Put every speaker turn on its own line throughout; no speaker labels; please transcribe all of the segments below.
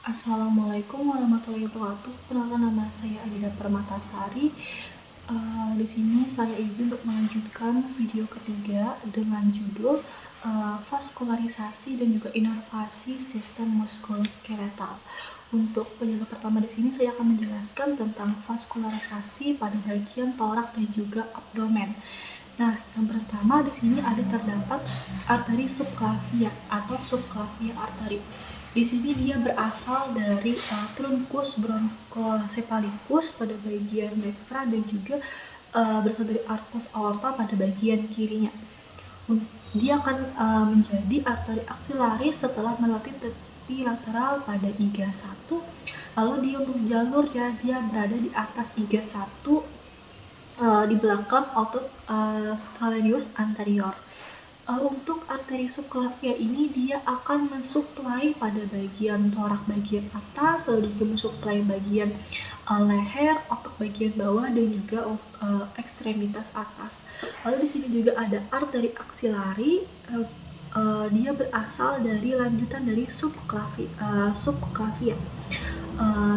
Assalamualaikum warahmatullahi wabarakatuh. Perkenalkan, nama saya Adida Permatasari. Di sini saya izin untuk melanjutkan video ketiga dengan judul vaskularisasi dan juga inervasi sistem muskuloskeletal. Untuk penjelasan pertama di sini saya akan menjelaskan tentang vaskularisasi pada bagian torak dan juga abdomen. Nah, yang pertama di sini terdapat arteri subclavia atau subclavia artery. Di sini dia berasal dari truncus bronchocephalicus pada bagian dekstra dan juga berasal dari arcus aorta pada bagian kirinya. Dia akan menjadi arteri aksilaris setelah melewati tepi lateral pada iga 1. Lalu dia untuk jalurnya dia berada di atas iga 1 di belakang otot scalenus anterior. Untuk arteri subclavia ini dia akan mensuplai pada bagian torak bagian atas, lalu juga mensuplai bagian leher, otot bagian bawah dan juga ekstremitas atas. Lalu di sini juga ada arteri aksilari. Dia berasal dari lanjutan dari subclavia.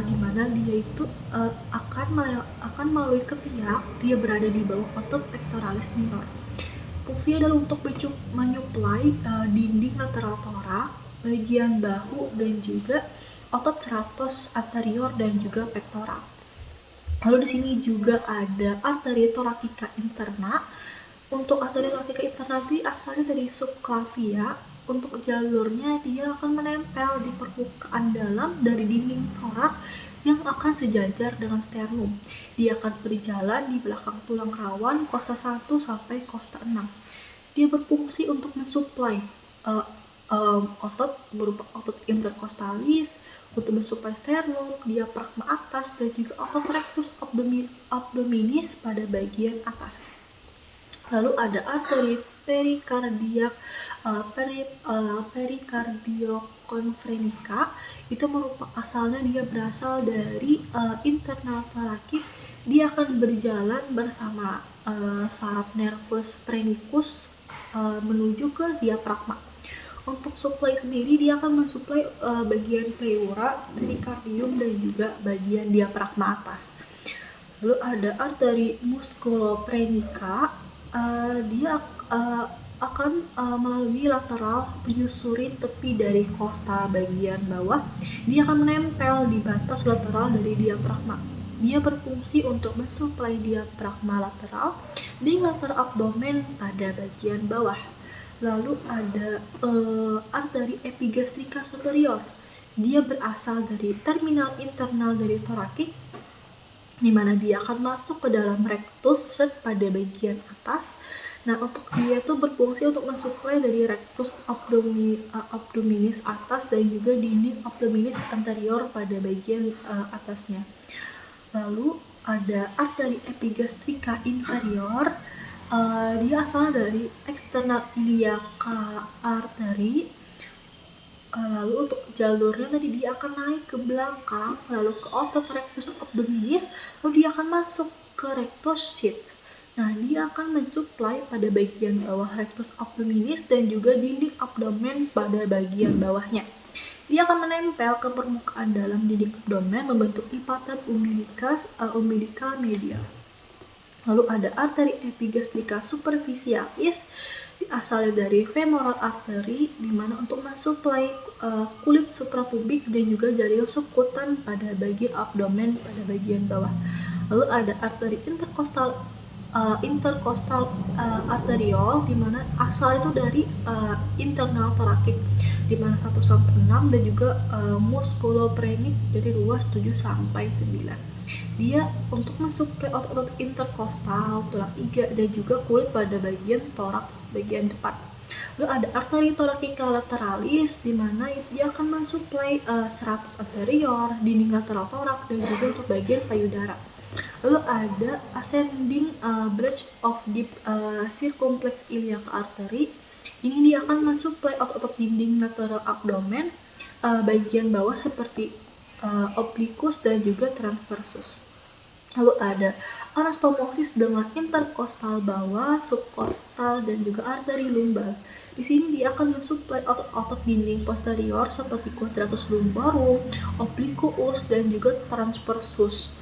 Di mana dia itu akan melalui ketiak, dia berada di bawah otot pectoralis minor. Fungsinya adalah untuk menyuplai dinding lateral torak, bagian bahu dan juga otot serratus anterior dan juga pektoral. Lalu di sini juga ada arteri thoracica interna. Untuk arteri thoracica interna ini asalnya dari subclavia. Untuk jalurnya dia akan menempel di permukaan dalam dari dinding torak yang akan sejajar dengan sternum. Dia akan berjalan di belakang tulang rawan kosta 1 sampai kosta 6. Dia berfungsi untuk mensuplai otot berupa otot intercostalis, untuk mensuplai sternum, diafragma atas, dan juga otot rectus abdominis pada bagian atas. Lalu ada arteri perikardiokonfrenica. Itu merupakan asalnya dia berasal dari internal thoracic. Dia akan berjalan bersama saraf nervus phrenicus menuju ke diafragma. Untuk suplai sendiri dia akan mensuplai bagian pleura, perikardium dan juga bagian diafragma atas. Lalu ada arteri musculophrenica. Dia akan melalui lateral menyusuri tepi dari kosta bagian bawah. Dia akan menempel di batas lateral dari diafragma. Dia berfungsi untuk mensuplai diafragma lateral di lateral abdomen pada bagian bawah. Lalu ada arteri epigastrika superior. Dia berasal dari terminal internal dari thoracic, di mana dia akan masuk ke dalam rectus pada bagian atas. Nah, untuk dia itu berfungsi untuk mensuplai dari rectus abdominis atas dan juga dinding abdominis anterior pada bagian atasnya. Lalu ada arteri epigastrika inferior. Dia asal dari external iliaca artery. Lalu untuk jalurnya tadi dia akan naik ke belakang, lalu ke otot rectus abdominis, lalu dia akan masuk ke rectus sheath. Nah, dia akan mensuplai pada bagian bawah rectus abdominis dan juga dinding abdomen pada bagian bawahnya. Dia akan menempel ke permukaan dalam dinding abdomen membentuk lipatan umbilical medial. Lalu ada arteri epigastrika superficialis, asalnya dari femoral artery, di mana untuk mensuplai kulit suprapubik dan juga jaringan subkutan pada bagian abdomen pada bagian bawah. Lalu ada arteri intercostal arteriol, di mana asal itu dari internal thoracic, di mana 1 sampai 6 dan juga musculophrenic dari luas 7 sampai 9. Dia untuk mensuplai otot-otot interkostal, tulang iga dan juga kulit pada bagian toraks bagian depan. Lalu ada arteri thoracica lateralis, di mana dia akan mensuplai serratus anterior, dinding lateral torak dan juga untuk bagian payudara. Lalu ada ascending branch of deep circumflex iliac artery. Ini dia akan mensuplai otot-otot dinding lateral abdomen bagian bawah seperti obliquus dan juga transversus. Lalu ada anastomosis dengan interkostal bawah, subkostal, dan juga arteri lumbal. Di sini dia akan mensuplai otot-otot dinding posterior seperti quadratus lumborum, obliquus, dan juga transversus.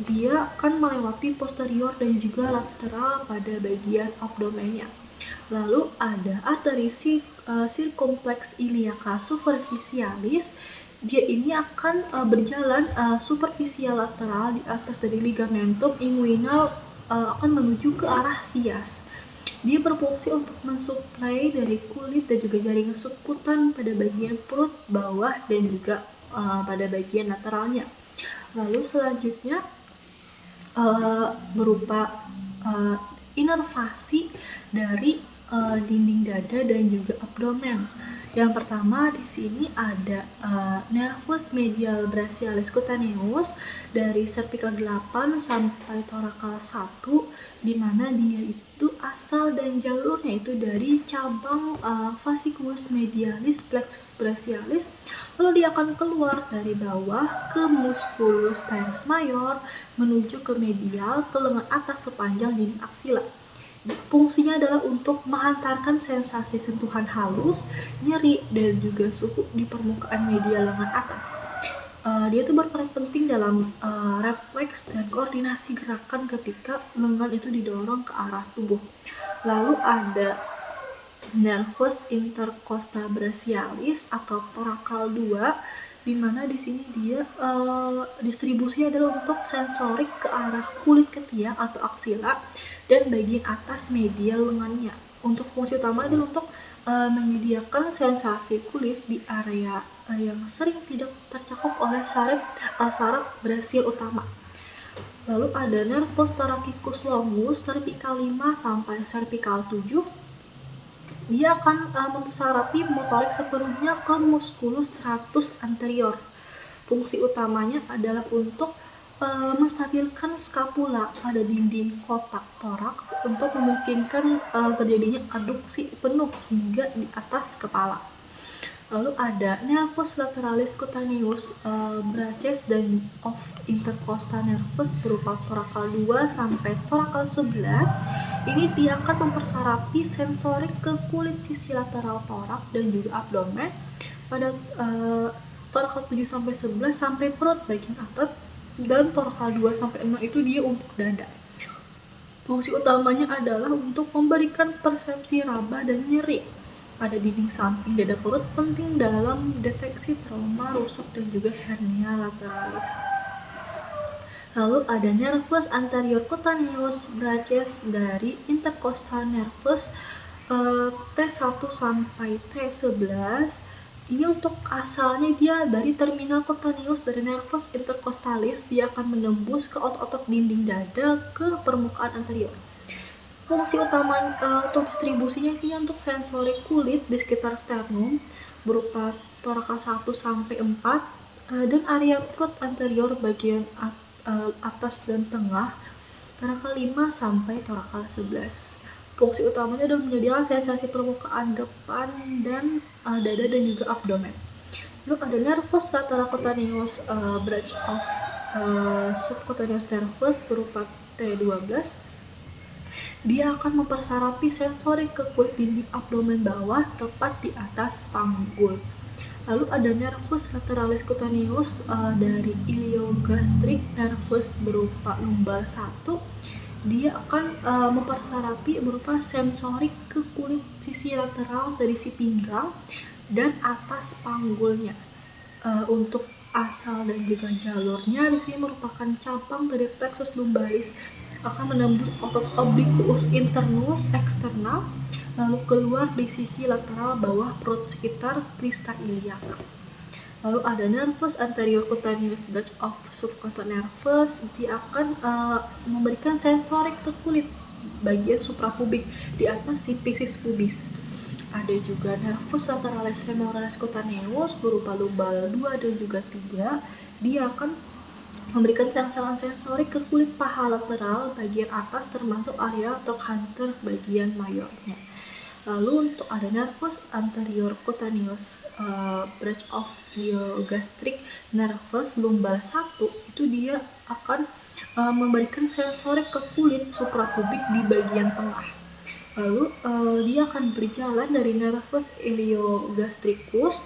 Dia akan melewati posterior dan juga lateral pada bagian abdomennya. Lalu ada arteri circumflex iliaca superficialis. Dia ini akan berjalan superficial lateral di atas dari ligamentum inguinal, akan menuju ke arah sias. Dia berfungsi untuk mensuplai dari kulit dan juga jaringan subkutan pada bagian perut bawah dan juga pada bagian lateralnya. Lalu selanjutnya berupa inervasi dari dinding dada dan juga abdomen. Yang pertama di sini ada nervus medial brachialis cutaneus dari cervical 8 sampai thoracal 1, di mana dia itu asal dan jalurnya itu dari cabang fasciculus medialis plexus brachialis, lalu dia akan keluar dari bawah ke musculus teres major menuju ke medial ke lengan atas sepanjang dinding aksila. Fungsinya adalah untuk menghantarkan sensasi sentuhan halus, nyeri, dan juga suhu di permukaan medial lengan atas. Dia itu berperan penting dalam refleks dan koordinasi gerakan ketika lengan itu didorong ke arah tubuh. Lalu ada nervus intercostal brachialis atau thoracal 2, di mana di sini dia distribusinya adalah untuk sensorik ke arah kulit ketiak atau aksila dan bagian atas medial lengannya. Untuk fungsi utama adalah untuk menyediakan sensasi kulit di area yang sering tidak tercakup oleh saraf brachial utama. Lalu ada nervus thoracicus longus cervical 5 sampai cervical 7. Dia akan mempersarapi motorik sepenuhnya ke musculus stratus anterior. Fungsi utamanya adalah untuk menstabilkan skapula pada dinding kotak toraks untuk memungkinkan terjadinya adduksi penuh hingga di atas kepala. Lalu ada nervus lateralis cutaneus branches dan of intercostal nervus berupa thoracal 2 sampai thoracal 11. Ini dia akan mempersarapi sensorik ke kulit sisi lateral torak dan juga abdomen pada thoracal 7 sampai 11 sampai perut bagian atas, dan thoracal 2 sampai 6 itu dia untuk dada. Fungsi utamanya adalah untuk memberikan persepsi raba dan nyeri pada dinding samping dada perut, penting dalam deteksi trauma rusuk dan juga hernia lateralis. Lalu ada nervus anterior cutaneus branches dari intercostal nervus T1 sampai T11. Ini untuk asalnya dia dari terminal cutaneus dari nervus intercostalis, dia akan menembus ke otot-otot dinding dada ke permukaan anterior. Fungsi utama untuk distribusinya sih untuk sensorik kulit di sekitar sternum berupa thoracal 1 sampai 4 dan area perut anterior bagian atas dan tengah thoracal 5 sampai thoracal 11. Fungsi utamanya adalah menyediakan sensasi permukaan depan dan dada dan juga abdomen. Lalu ada nervus lateral cutaneus branch of subcutaneous nervus berupa T12. Dia akan mempersarapi sensorik ke kulit dinding abdomen bawah tepat di atas panggul. Lalu ada nervus lateralis cutaneus dari iliogastric nervus berupa lumbal 1. Dia akan mempersarapi berupa sensorik ke kulit sisi lateral dari si pinggang dan atas panggulnya. Untuk asal dan juga jalurnya di sini merupakan cabang dari plexus lumbalis, akan menembus otot obliquus internus eksternal, lalu keluar di sisi lateral bawah perut sekitar crista iliaca. Lalu ada nervus anterior cutaneous branch of subcutaneous nervus. Dia akan memberikan sensorik ke kulit bagian suprapubik di atas sifisis pubis. Ada juga nervus lateralis femoralis cutaneus berupa lumbal 2 dan juga 3. Dia akan memberikan rangsangan sensorik ke kulit paha lateral bagian atas termasuk area trochanter bagian mayornya. Lalu untuk ada nervus anterior cutaneous branch of gastric nervus lumbal 1, itu dia akan memberikan sensorik ke kulit suprapubik di bagian tengah. Lalu dia akan berjalan dari nervus iliogastricus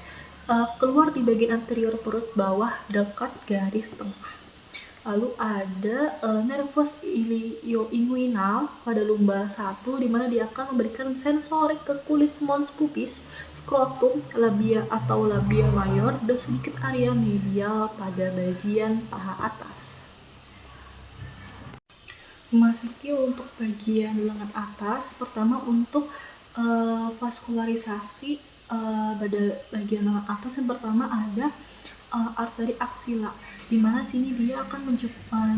keluar di bagian anterior perut bawah dekat garis tengah. Lalu ada nervus ilioinguinal pada lumbal 1, di mana dia akan memberikan sensorik ke kulit mons pubis, skrotum, labia atau labia mayor, dan sedikit area medial pada bagian paha atas. Memasuki untuk bagian lengan atas, pertama untuk vaskularisasi pada bagian lengan atas, yang pertama ada arteri aksila, di mana sini dia akan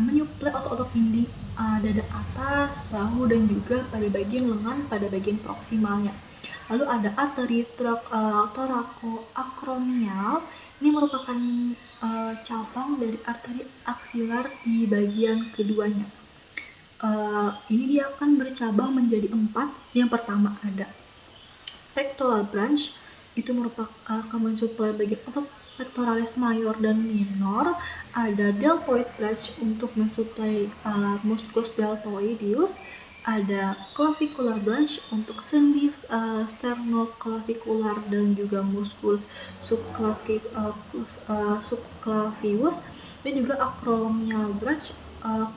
menyuplai otot-otot dinding dada atas, bahu, dan juga pada bagian lengan pada bagian proksimalnya. Lalu ada arteri thoracoacromial, ini merupakan cabang dari arteri aksilar di bagian keduanya. Ini dia akan bercabang menjadi 4. Yang pertama ada pectoral branch, itu merupakan akan mensuplai bagian otot pectoralis mayor dan minor. Ada deltoid branch untuk mensuplai musculus deltoideus. Ada clavicular branch untuk sendi sternoclavicular dan juga musculus subclavius, dan juga acromial branch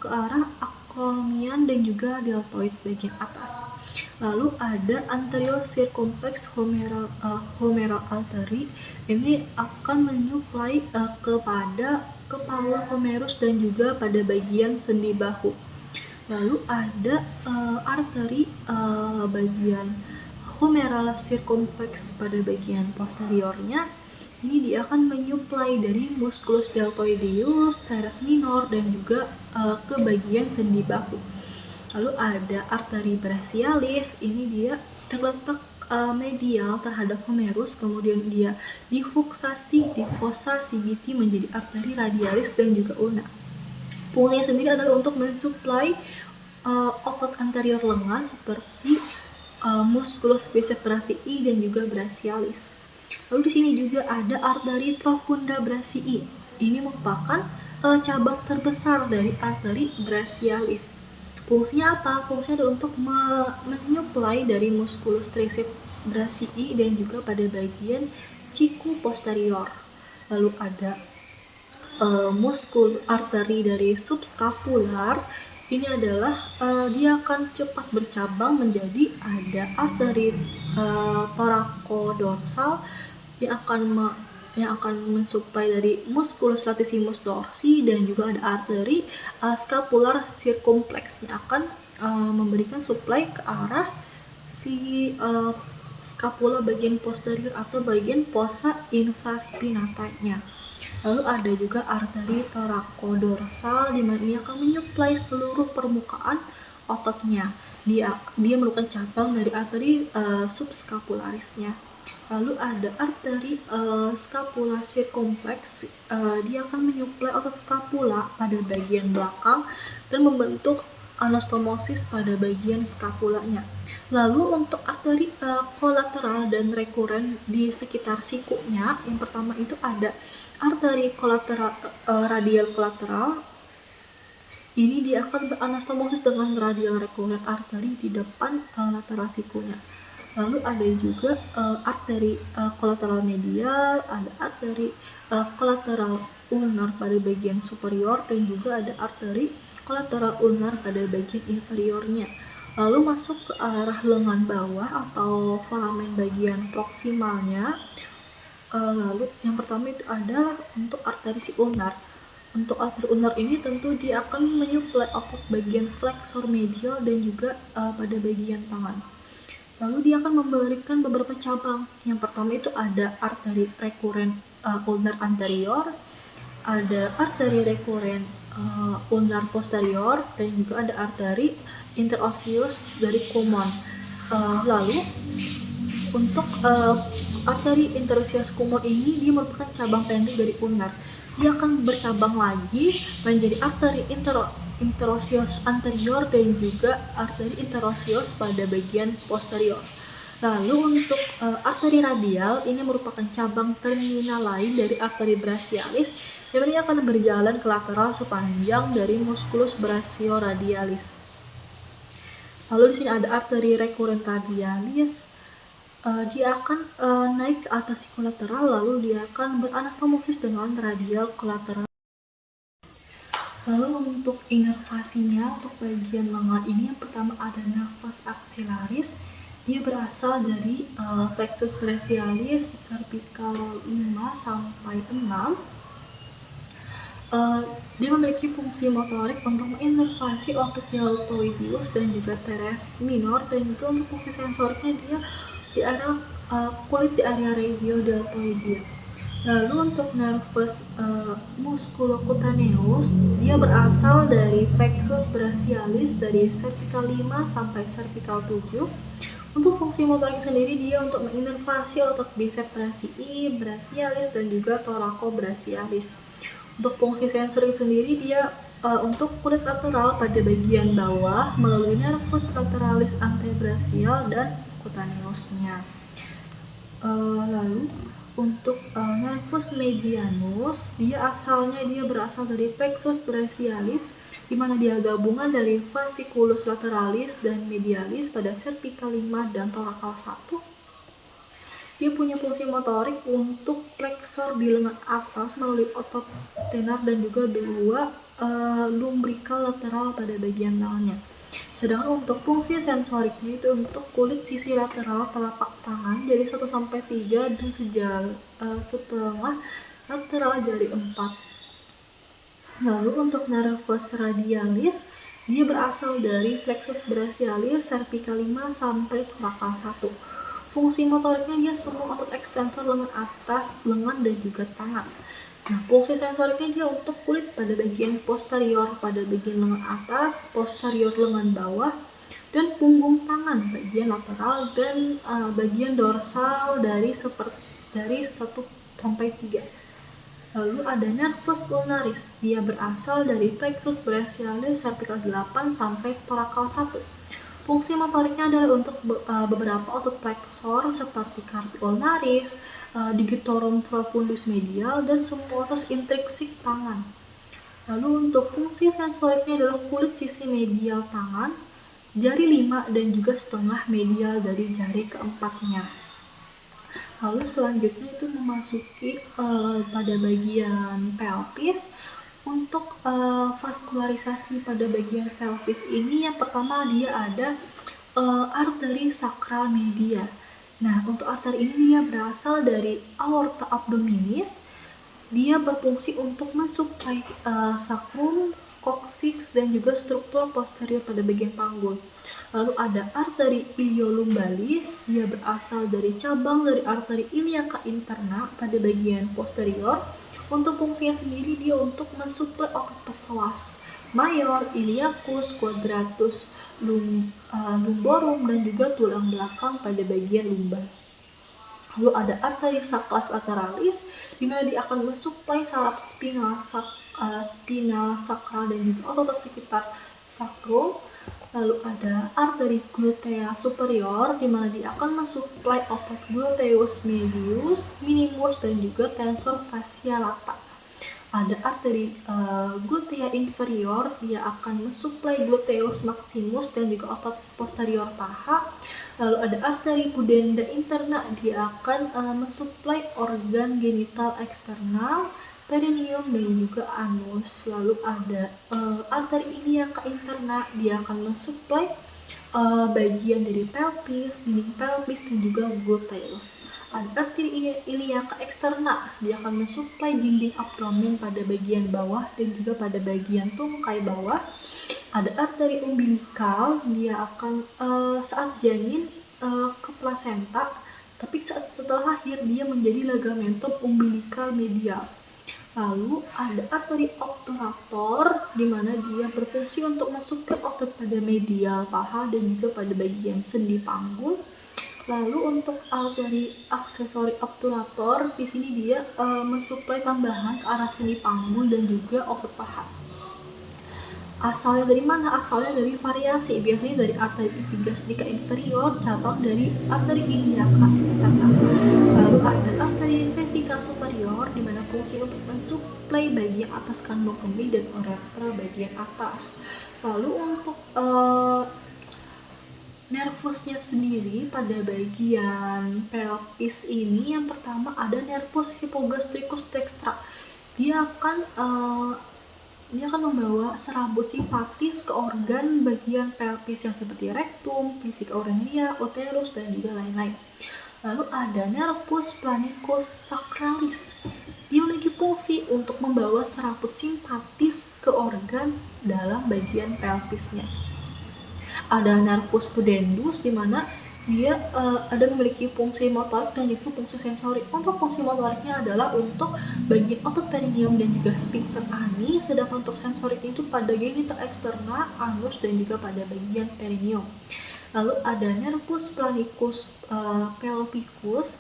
ke arah acromion dan juga deltoid bagian atas. Lalu ada anterior circumflex humeral artery, ini akan menyuplai kepada kepala humerus dan juga pada bagian sendi bahu. Lalu ada arteri bagian humeral circumflex pada bagian posteriornya. Ini dia akan menyuplai dari musculus deltoideus, teres minor, dan juga ke bagian sendi bahu. Lalu ada arteri brachialis, ini dia terletak medial terhadap humerus, kemudian dia di fossa CBT menjadi arteri radialis dan juga ulna. Fungsinya sendiri adalah untuk mensuplai otot anterior lengan seperti musculus biceps brachii dan juga brachialis. Lalu di sini juga ada arteri profunda brachii. Ini merupakan cabang terbesar dari arteri brachialis. Fungsinya apa? Fungsinya adalah untuk menyuplai dari musculus triceps brachii dan juga pada bagian siku posterior. Lalu ada muskul arteri dari subscapular. Ini adalah dia akan cepat bercabang menjadi ada arteri thoracodorsal yang akan mensuplai dari musculus latissimus dorsi, dan juga ada arteri scapular circumflex yang akan memberikan suplai ke arah si scapula bagian posterior atau bagian fossa infraspinatanya. Lalu ada juga arteri thoracodorsal, di mana ini akan menyuplai seluruh permukaan ototnya. Dia merupakan cabang dari arteri subscapularisnya. Lalu ada arteri scapula circumflex, dia akan menyuplai otot scapula pada bagian belakang dan membentuk anastomosis pada bagian scapulanya. Lalu untuk arteri kolateral dan rekuren di sekitar sikunya, yang pertama itu ada arteri kolateral radial kolateral. Ini dia akan beranastomosis dengan radial rekuren arteri di depan lateral sikunya. Lalu ada juga arteri kolateral medial, ada arteri kolateral ulnar pada bagian superior, dan juga ada arteri kolateral ulnar pada bagian inferiornya. Lalu masuk ke arah lengan bawah atau foramen bagian proksimalnya. Lalu yang pertama itu ada untuk arteri si ulnar. Untuk arteri ulnar ini tentu dia akan menyuplai otot bagian flexor medial dan juga pada bagian tangan. Lalu dia akan memberikan beberapa cabang. Yang pertama itu ada arteri rekuren ulnar anterior, ada arteri rekuren ulnar posterior, dan juga ada arteri interosseous dari common. Lalu untuk arteri interosseous common ini dia merupakan cabang pendek dari ulnar. Dia akan bercabang lagi menjadi arteri interosseous anterior dan juga arteri interosseous pada bagian posterior. Lalu untuk arteri radial ini merupakan cabang terminal lain dari arteri brachialis yang ini akan berjalan ke lateral sepanjang dari musculus brachioradialis. Lalu di sini ada arteri recurrent radialis. Dia akan naik ke atas sikulateral, lalu dia akan beranastomosis dengan radial kolateral. Lalu untuk inervasinya, untuk bagian lengan ini yang pertama ada nervus axillaris. Dia berasal dari plexus brachialis cervical 5 sampai 6. Dia memiliki fungsi motorik untuk menginervasi otot deltoideus dan juga teres minor, dan juga untuk fungsi sensoriknya dia di area kulit di area radiodeltoidea. Lalu untuk nervus musculocutaneus, dia berasal dari plexus brachialis dari cervical 5 sampai cervical 7. Untuk fungsi motorik sendiri dia untuk menginervasi otot bicep brachii, brachialis dan juga thoracobrachialis. Untuk fungsi sensorik sendiri dia untuk kulit lateral pada bagian bawah melalui nervus lateralis antebrachial dan cutaneusnya. Lalu untuk nervus medianus, dia berasal dari plexus brachialis, di mana dia gabungan dari fasciculus lateralis dan medialis pada cervical 5 dan thoracal 1. Dia punya fungsi motorik untuk flexor di lengan atas melalui otot tenar dan juga dua lumbrical lateral pada bagian tangannya. Sedangkan untuk fungsi sensoriknya itu untuk kulit sisi lateral telapak tangan jadi 1 sampai 3 dan setengah lateral jari 4. Lalu untuk nervus radialis, dia berasal dari plexus brachialis cervical 5 sampai thoracal 1. Fungsi motoriknya dia semua otot ekstensor lengan atas, lengan dan juga tangan. Nah, fungsi sensoriknya dia untuk kulit pada bagian posterior pada bagian lengan atas, posterior lengan bawah, dan punggung tangan bagian lateral dan bagian dorsal dari 1 sampai 3. Lalu ada nervus ulnaris, dia berasal dari plexus brachialis cervical 8 sampai thoracal 1. Fungsi motoriknya adalah untuk beberapa otot flexor seperti carpi ulnaris, digitorum profundus medial, dan semua otot intrinsik tangan. Lalu untuk fungsi sensoriknya adalah kulit sisi medial tangan, jari 5 dan juga setengah medial dari jari keempatnya. Lalu selanjutnya itu memasuki pada bagian pelvis. Untuk vaskularisasi pada bagian pelvis ini yang pertama dia ada arteri sakral media. Nah, untuk arteri ini dia berasal dari aorta abdominis. Dia berfungsi untuk mensuplai sacrum, coccyx dan juga struktur posterior pada bagian panggul. Lalu ada arteri iliolumbalis, dia berasal dari cabang dari arteri iliaca interna pada bagian posterior. Untuk fungsinya sendiri dia untuk mensuplai otot psoas mayor, iliacus, quadratus, lumborum dan juga tulang belakang pada bagian lumbar. Lalu ada arteri sacras lateralis, di mana dia akan mensuplai saraf spinal sakral dan juga otot sekitar sakrum. Lalu ada arteri glutea superior, di mana dia akan mensuplai otot gluteus medius, minimus dan juga tensor fascia lata. Ada arteri glutea inferior, dia akan mensuplai gluteus maximus dan juga otot posterior paha. Lalu ada arteri pudenda interna, dia akan mensuplai organ genital eksternal, perineum dan juga anus. Lalu ada arteri iliaca interna, dia akan mensuplai bagian dari pelvis, dinding pelvis dan juga gluteus. Ada arteri iliaca eksterna, dia akan mensuplai dinding abdomen pada bagian bawah dan juga pada bagian tungkai bawah. Ada arteri umbilikal, dia akan saat janin ke plasenta, tapi setelah lahir dia menjadi ligamentum umbilikal medial. Lalu ada arteri obturator, di mana dia berfungsi untuk mensuplai otot pada medial paha dan juga pada bagian sendi panggul. Lalu untuk arteri aksesori obturator, di sini dia mensuplai tambahan ke arah sendi panggul dan juga otot paha. Asalnya dari mana? Asalnya dari variasi, biasanya dari arteri epigastrika inferior, cabang dari arteri iliaca eksternal. Lalu ada arteri vesica superior, di mana fungsi untuk mensuplai bagian atas kandung kemih dan uretra bagian atas. Lalu untuk nervusnya sendiri pada bagian pelvis ini, yang pertama ada nervus hypogastricus dextra. Dia akan membawa serabut simpatis ke organ bagian pelvis yang seperti rektum, vesika aurelia, uterus, dan juga lain-lain. Lalu ada nervus planicus sacralis. Dia memiliki fungsi untuk membawa serabut simpatis ke organ dalam bagian pelvisnya. Ada nervus pudendus, di mana dia ada memiliki fungsi motorik dan juga fungsi sensorik. Untuk fungsi motoriknya adalah untuk bagian otot perineum dan juga sphincter ani, sedangkan untuk sensoriknya itu pada genital eksterna, anus, dan juga pada bagian perineum. Lalu ada nervus planicus pelvicus.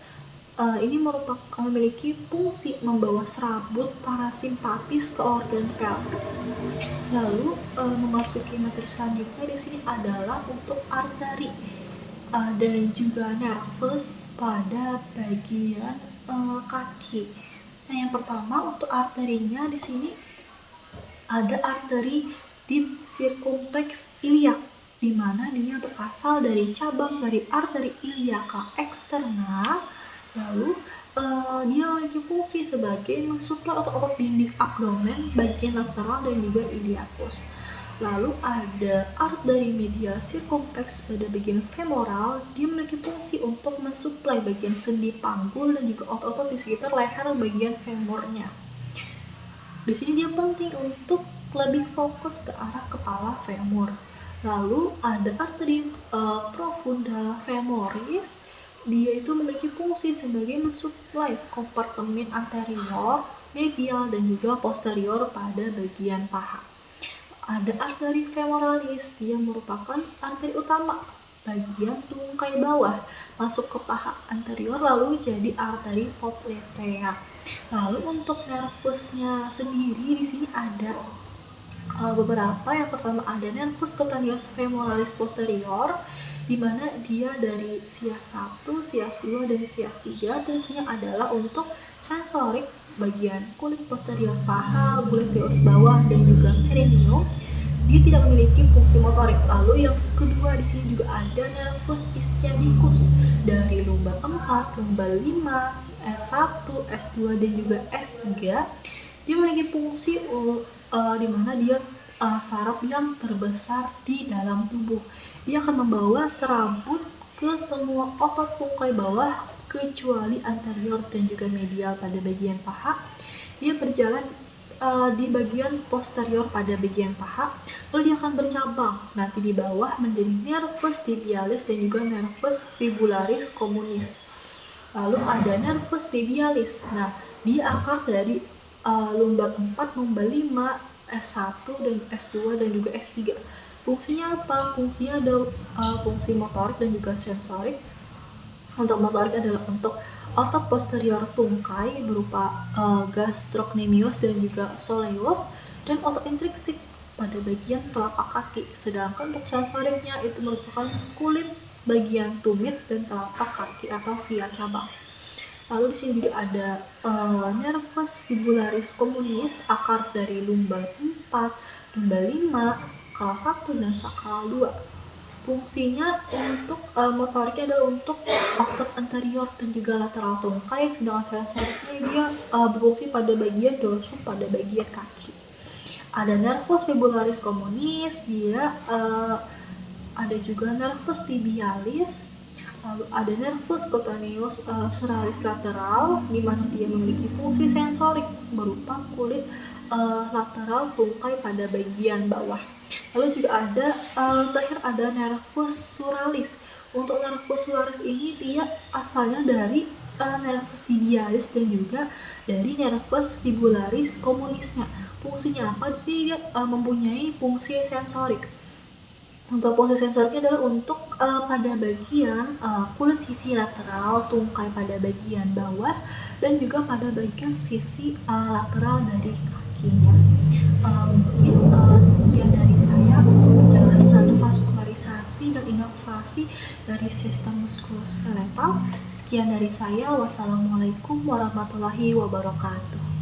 Ini memiliki fungsi membawa serabut parasimpatis ke organ pelvis. Lalu memasuki materi selanjutnya di sini adalah untuk arteri dan juga nervus pada bagian kaki. Nah, yang pertama untuk arterinya di sini ada arteri di circumflex iliac, di mana dia berasal dari cabang dari arteri iliaca eksterna. Lalu dia memiliki fungsi sebagai mensuplai otot-otot dinding abdomen bagian lateral dan juga iliacus. Lalu ada arteri medial circumflex pada bagian femoral. Dia memiliki fungsi untuk mensuplai bagian sendi panggul dan juga otot-otot di sekitar leher bagian femornya. Di sini dia penting untuk lebih fokus ke arah kepala femur. Lalu ada arteri profunda femoris. Dia itu memiliki fungsi sebagai mensuplai kompartemen anterior, medial, dan juga posterior pada bagian paha. Ada arteri femoralis, dia merupakan arteri utama bagian tungkai bawah, masuk ke paha anterior lalu jadi arteri popliteal. Lalu untuk nervusnya sendiri di sini ada beberapa. Yang pertama ada nervus cutaneus femoralis posterior, di mana dia dari sias 1, sias 2, dan sias 3. Fungsinya adalah untuk sensorik bagian kulit posterior paha, gluteus bawah, dan juga perineum. Dia tidak memiliki fungsi motorik. Lalu yang kedua di sini juga ada nervus ischiadicus dari lumbar 4, lumbar 5, S1, S2, dan juga S3. Dia memiliki fungsi di mana dia saraf yang terbesar di dalam tubuh. Dia akan membawa serabut ke semua otot tungkai bawah kecuali anterior dan juga medial pada bagian paha. Dia berjalan di bagian posterior pada bagian paha, lalu dia akan bercabang nanti di bawah menjadi nervus tibialis dan juga nervus fibularis communis. Lalu ada nervus tibialis. Nah, dia akar dari lumbar 4, lumbar 5, S1, dan S2, dan juga S3. Fungsinya apa? Fungsinya ada fungsi motorik dan juga sensorik. Untuk motorik adalah untuk otot posterior tungkai berupa gastrocnemius dan juga soleus, dan otot intrinsik pada bagian telapak kaki. Sedangkan untuk sensoriknya itu merupakan kulit bagian tumit dan telapak kaki atau via cabang. Lalu di sini juga ada nervus fibularis communis, akar dari lumbar 4, lumbar 5, sakral 1, dan sakral 2. Fungsinya untuk motoriknya adalah untuk otot anterior dan juga lateral tungkai, sedangkan sensoriknya dia berfungsi pada bagian dorsum pada bagian kaki. Ada nervus fibularis communis, dia ada juga nervus tibialis. Lalu ada nervus cutaneus suralis lateral, di mana dia memiliki fungsi sensorik berupa kulit lateral tungkai pada bagian bawah. Lalu juga ada terakhir ada nervus suralis. Untuk nervus suralis ini dia asalnya dari nervus tibialis dan juga dari nervus fibularis communisnya. Fungsinya apa? Jadi dia mempunyai fungsi sensorik. Untuk fungsi sensoriknya adalah untuk pada bagian kulit sisi lateral tungkai pada bagian bawah dan juga pada bagian sisi lateral dari kakinya. Mungkin sekian dari akumulasi dari sistem muskuloskeletal. Sekian dari saya. Wassalamualaikum warahmatullahi wabarakatuh.